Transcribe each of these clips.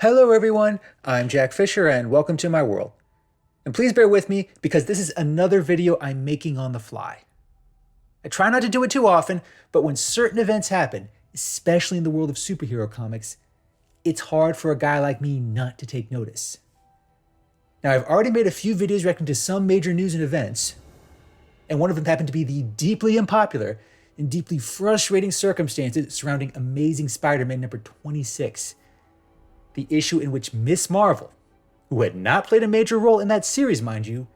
Hello everyone, I'm Jack Fisher and welcome to my world. And please bear with me because this is another video I'm making on the fly. I try not to do it too often, but when certain events happen, especially in the world of superhero comics, it's hard for a guy like me not to take notice. Now I've already made a few videos reacting to some major news and events, and one of them happened to be the deeply unpopular and deeply frustrating circumstances surrounding Amazing Spider-Man number 26. The issue in which Miss Marvel, who had not played a major role in that series, mind you,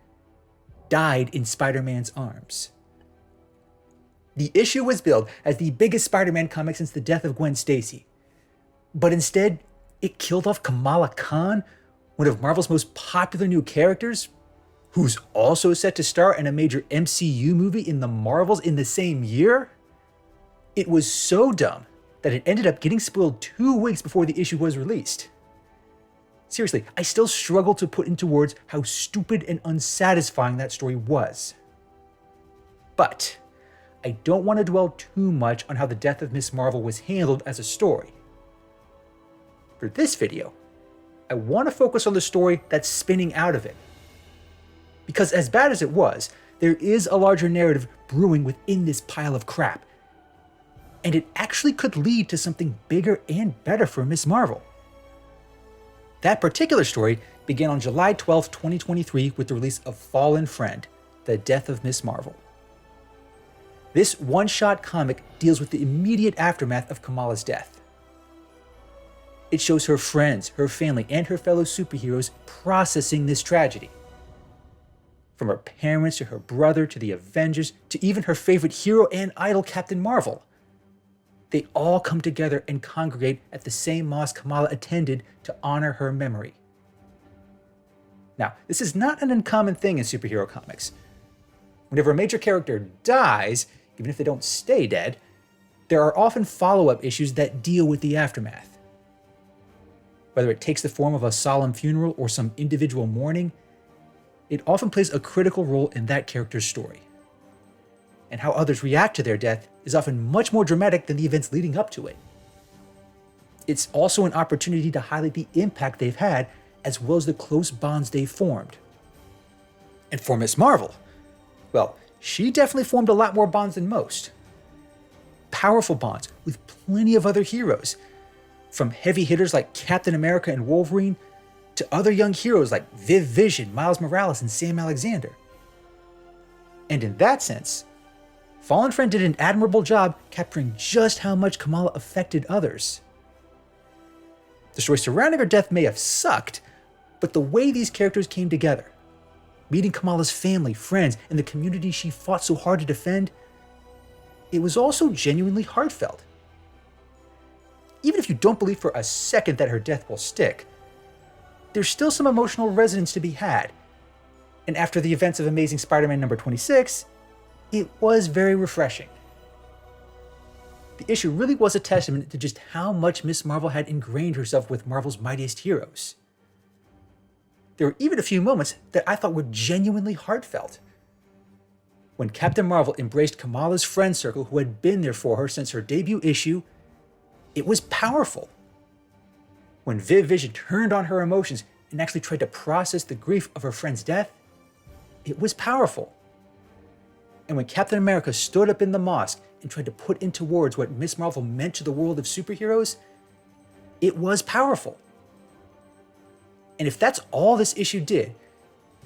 died in Spider-Man's arms. The issue was billed as the biggest Spider-Man comic since the death of Gwen Stacy, but instead, it killed off Kamala Khan, one of Marvel's most popular new characters, who's also set to star in a major MCU movie in the Marvels in the same year. It was so dumb that it ended up getting spoiled 2 weeks before the issue was released. Seriously, I still struggle to put into words how stupid and unsatisfying that story was. But I don't want to dwell too much on how the death of Miss Marvel was handled as a story. For this video, I want to focus on the story that's spinning out of it. Because as bad as it was, there is a larger narrative brewing within this pile of crap. And it actually could lead to something bigger and better for Miss Marvel. That particular story began on July 12, 2023 with the release of Fallen Friend, The Death of Miss Marvel. This one-shot comic deals with the immediate aftermath of Kamala's death. It shows her friends, her family, and her fellow superheroes processing this tragedy. From her parents to her brother to the Avengers to even her favorite hero and idol Captain Marvel. They all come together and congregate at the same mosque Kamala attended to honor her memory. Now, this is not an uncommon thing in superhero comics. Whenever a major character dies, even if they don't stay dead, there are often follow-up issues that deal with the aftermath. Whether it takes the form of a solemn funeral or some individual mourning, it often plays a critical role in that character's story. And how others react to their death is often much more dramatic than the events leading up to it. It's also an opportunity to highlight the impact they've had, as well as the close bonds they've formed. And for Miss Marvel, well, she definitely formed a lot more bonds than most. Powerful bonds with plenty of other heroes, from heavy hitters like Captain America and Wolverine, to other young heroes like Vision, Miles Morales, and Sam Alexander. And in that sense, Fallen Friend did an admirable job capturing just how much Kamala affected others. The story surrounding her death may have sucked, but the way these characters came together, meeting Kamala's family, friends, and the community she fought so hard to defend, it was also genuinely heartfelt. Even if you don't believe for a second that her death will stick, there's still some emotional resonance to be had. And after the events of Amazing Spider-Man number 26, it was very refreshing. The issue really was a testament to just how much Miss Marvel had ingrained herself with Marvel's mightiest heroes. There were even a few moments that I thought were genuinely heartfelt. When Captain Marvel embraced Kamala's friend circle who had been there for her since her debut issue, it was powerful. When Vision turned on her emotions and actually tried to process the grief of her friend's death, it was powerful. And when Captain America stood up in the mosque and tried to put into words what Miss Marvel meant to the world of superheroes, it was powerful. And if that's all this issue did,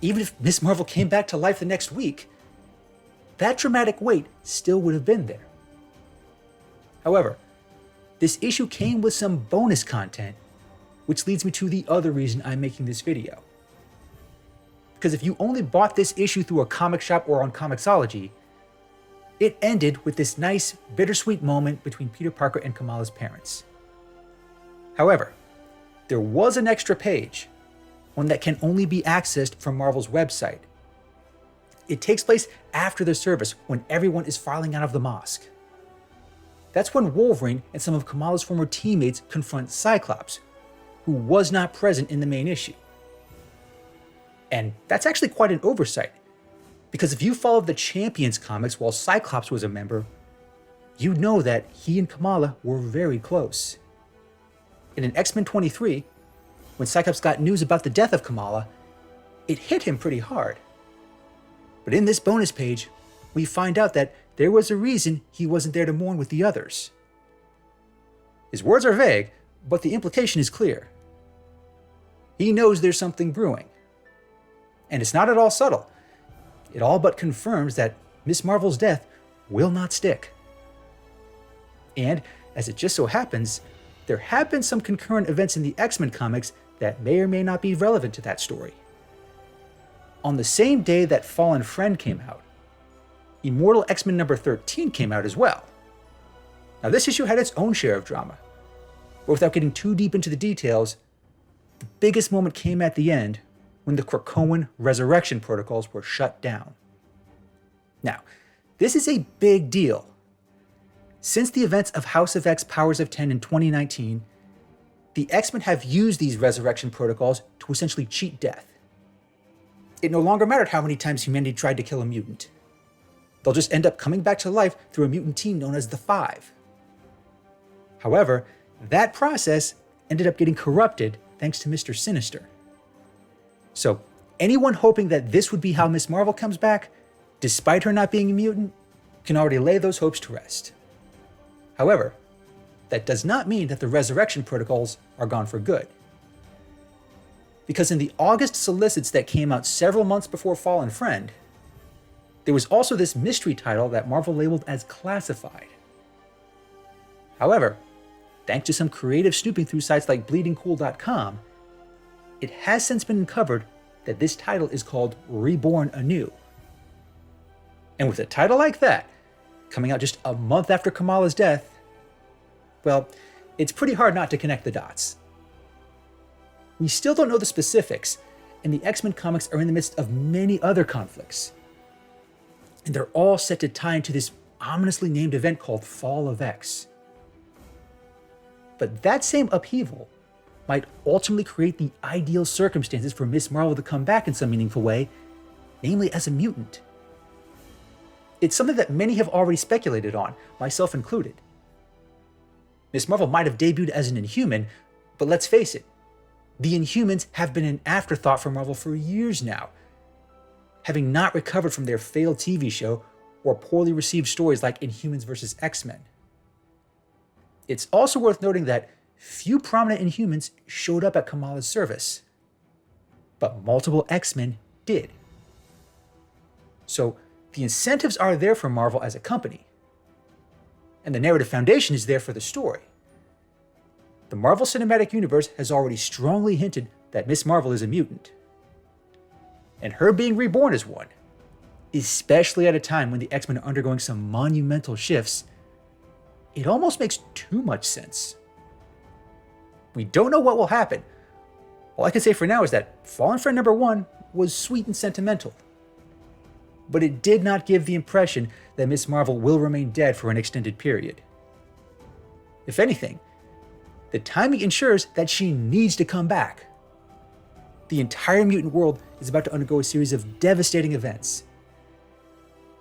even if Miss Marvel came back to life the next week, that dramatic weight still would have been there. However, this issue came with some bonus content, which leads me to the other reason I'm making this video. Because if you only bought this issue through a comic shop or on Comixology, it ended with this nice, bittersweet moment between Peter Parker and Kamala's parents. However, there was an extra page, one that can only be accessed from Marvel's website. It takes place after the service when everyone is filing out of the mosque. That's when Wolverine and some of Kamala's former teammates confront Cyclops, who was not present in the main issue. And that's actually quite an oversight, because if you followed the Champions comics while Cyclops was a member, you'd know that he and Kamala were very close. And in X-Men 23, when Cyclops got news about the death of Kamala, it hit him pretty hard. But in this bonus page, we find out that there was a reason he wasn't there to mourn with the others. His words are vague, but the implication is clear. He knows there's something brewing. And it's not at all subtle. It all but confirms that Miss Marvel's death will not stick. And, as it just so happens, there have been some concurrent events in the X-Men comics that may or may not be relevant to that story. On the same day that Fallen Friend came out, Immortal X-Men number 13 came out as well. Now this issue had its own share of drama, but without getting too deep into the details, the biggest moment came at the end when the Krakoan resurrection protocols were shut down. Now, this is a big deal. Since the events of House of X Powers of 10 in 2019, the X-Men have used these resurrection protocols to essentially cheat death. It no longer mattered how many times humanity tried to kill a mutant. They'll just end up coming back to life through a mutant team known as the Five. However, that process ended up getting corrupted thanks to Mr. Sinister. So, anyone hoping that this would be how Miss Marvel comes back, despite her not being a mutant, can already lay those hopes to rest. However, that does not mean that the resurrection protocols are gone for good. Because in the August solicits that came out several months before Fallen Friend, there was also this mystery title that Marvel labeled as classified. However, thanks to some creative snooping through sites like bleedingcool.com, it has since been uncovered that this title is called Reborn Anew. And with a title like that, coming out just a month after Kamala's death, well, it's pretty hard not to connect the dots. We still don't know the specifics, and the X-Men comics are in the midst of many other conflicts. And they're all set to tie into this ominously named event called Fall of X. But that same upheaval might ultimately create the ideal circumstances for Miss Marvel to come back in some meaningful way, namely as a mutant. It's something that many have already speculated on, myself included. Miss Marvel might have debuted as an Inhuman, but let's face it, the Inhumans have been an afterthought for Marvel for years now, having not recovered from their failed TV show or poorly received stories like Inhumans vs. X-Men. It's also worth noting that few prominent Inhumans showed up at Kamala's service, but multiple X-Men did. So the incentives are there for Marvel as a company, and the narrative foundation is there for the story. The Marvel Cinematic Universe has already strongly hinted that Miss Marvel is a mutant, and her being reborn as one, especially at a time when the X-Men are undergoing some monumental shifts, it almost makes too much sense. We don't know what will happen. All I can say for now is that Fallen Friend number 1 was sweet and sentimental, but it did not give the impression that Miss Marvel will remain dead for an extended period. If anything, the timing ensures that she needs to come back. The entire mutant world is about to undergo a series of devastating events.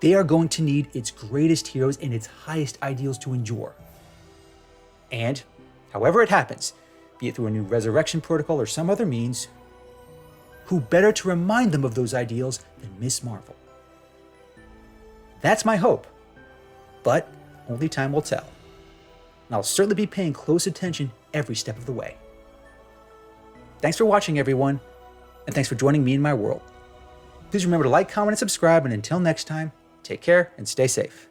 They are going to need its greatest heroes and its highest ideals to endure. And, however it happens, be it through a new resurrection protocol or some other means, who better to remind them of those ideals than Miss Marvel? That's my hope, but only time will tell. And I'll certainly be paying close attention every step of the way. Thanks for watching, everyone, and thanks for joining me in my world. Please remember to like, comment, and subscribe, and until next time, take care and stay safe.